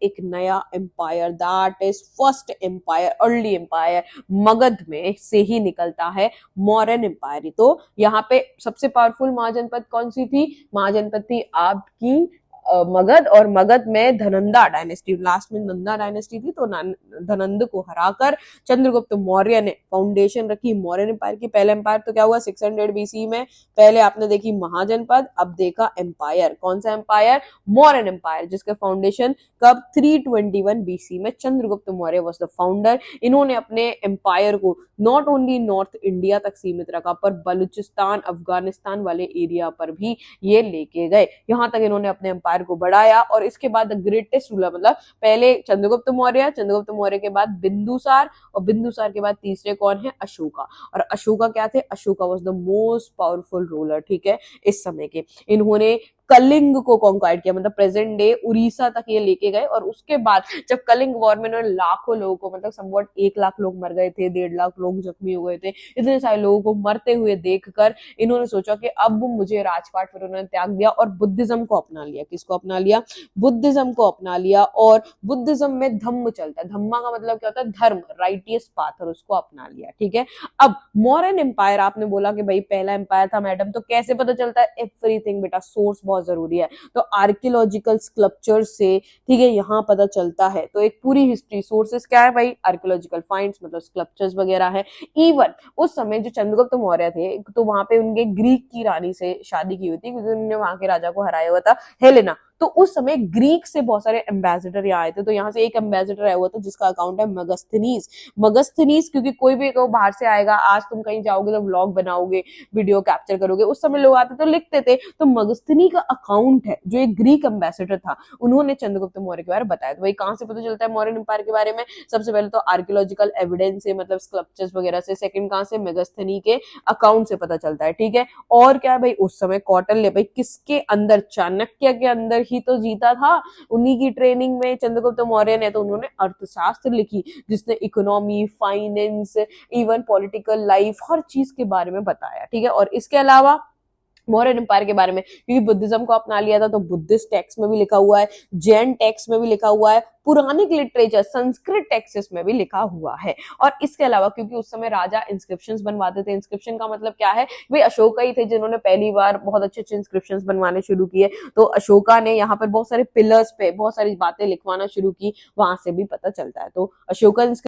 एक नया empire, that is first empire, early empire Magadh में से ही निकलता है मौर्यन एम्पायर। तो यहाँ पे सबसे पावरफुल महाजनपद कौन सी थी? महाजनपद थी आपकी मगध, और मगध में धनंदा डायनेस्टी, लास्ट में नंदा डायनेस्टी थी, तो धनंद को हराकर चंद्रगुप्त मौर्य ने फाउंडेशन रखी मौर्यन एम्पायर की। पहले एम्पायर तो क्या हुआ 600 बीसी में, पहले आपने देखी महाजनपद, अब देखा एम्पायर। कौन सा एम्पायर? मौर्यन एम्पायर, जिसके फाउंडेशन कब? 321 बीसी में Chandragupta Maurya was the founder. इन्होंने अपने एम्पायर को नॉट ओनली नॉर्थ इंडिया तक सीमित रखा, पर बलूचिस्तान, अफगानिस्तान वाले एरिया पर भी ये लेके गए। यहां तक इन्होंने अपने एम्पायर को बढ़ाया, और इसके बाद द ग्रेटेस्ट रूलर, मतलब पहले चंद्रगुप्त मौर्य, चंद्रगुप्त मौर्य के बाद बिंदुसार, और बिंदुसार के बाद तीसरे कौन है? अशोका। और अशोका क्या थे? Ashoka was the most powerful ruler, ठीक है, इस समय के। इन्होंने कलिंग को कॉन्क्वायर किया, मतलब प्रेजेंट डे उड़ीसा तक ये लेके गए, और उसके बाद जब कलिंग वॉर में इन्होंने लाखों लोगों को, मतलब समवट 1 लाख लोग मर गए थे, 1.5 लाख लोग जख्मी हो गए थे, इतने सारे लोगों को मरते हुए देखकर इन्होंने सोचा कि अब मुझे राजपाट, फिर उन्होंने त्याग दिया और बुद्धिज्म को अपना लिया। किसको अपना लिया? बुद्धिज्म को अपना लिया। और बुद्धिज्म में धम्म चलता है, धम्मा का मतलब क्या होता है? धर्म, राइटियस पाथ, और उसको अपना लिया, ठीक है। अब मौर्यन एम्पायर, आपने बोला कि भाई पहला एम्पायर था मैडम, तो कैसे पता चलता है? एवरीथिंग बेटा, सोर्स बहुत जरूरी है। तो आर्कियोलॉजिकल स्कल्पचर से, ठीक है, यहाँ पता चलता है। तो एक पूरी हिस्ट्री, सोर्सेस क्या है भाई? आर्कियोलॉजिकल फाइंड्स, मतलब स्कल्पचर्स वगैरह है। इवन उस समय जो चंद्रगुप्त मौर्य थे, तो वहां पे उनके ग्रीक की रानी से शादी की हुई थी, क्योंकि उन्होंने वहां के राजा को हराया हुआ था, हेलेना। तो उस समय ग्रीक से बहुत सारे एम्बेसडर यहाँ आए थे, तो यहाँ से एक एम्बेसडर आया हुआ था जिसका अकाउंट है मगस्थनीज। मगस्थनीज, क्योंकि कोई भी बाहर से आएगा, आज तुम कहीं जाओगे तो व्लॉग बनाओगे, वीडियो कैप्चर करोगे, उस समय लोग आते तो लिखते थे, तो मगस्थनी का अकाउंट है, जो एक ग्रीक एम्बेसडर था, उन्होंने चंद्रगुप्त मौर्य के बारे में बताया। तो भाई कहां से पता चलता है मौर्यन एम्पायर के बारे में? सबसे पहले तो आर्कियोलॉजिकल एविडेंस से, मतलब स्कल्पचर्स वगैरह से। सेकंड कहां से? मेगास्थनी के अकाउंट से पता चलता है, ठीक है। और क्या है भाई, उस समय कौटिल्य, भाई किसके अंदर? चाणक्य के अंदर ही तो जीता था, उन्हीं की ट्रेनिंग में चंद्रगुप्त मौर्य ने, तो उन्होंने अर्थशास्त्र लिखी, जिसने economy, finance, even political life, हर चीज के बारे में बताया, ठीक है। और इसके अलावा मौर्यन एम्पायर के बारे में, क्योंकि बुद्धिज्म को अपना लिया था, तो बुद्धिस्ट टेक्स्ट में भी लिखा हुआ है, जैन टेक्स्ट में भी लिखा हुआ है, पुरानिक लिटरेचर, संस्कृत टेक्स्ट में भी लिखा हुआ है। और इसके अलावा क्योंकि उस समय राजा इंस्क्रिप्शंस बनवाते थे, इंस्क्रिप्शन का मतलब क्या है भाई? अशोका ही थे जिन्होंने पहली बार बहुत अच्छे अच्छे इंस्क्रिप्शंस बनवाने शुरू किए, तो अशोका ने यहाँ पर बहुत सारे पिलर्स पे बहुत सारी बातें लिखवाना शुरू की, वहां से भी पता चलता है। तो अशोका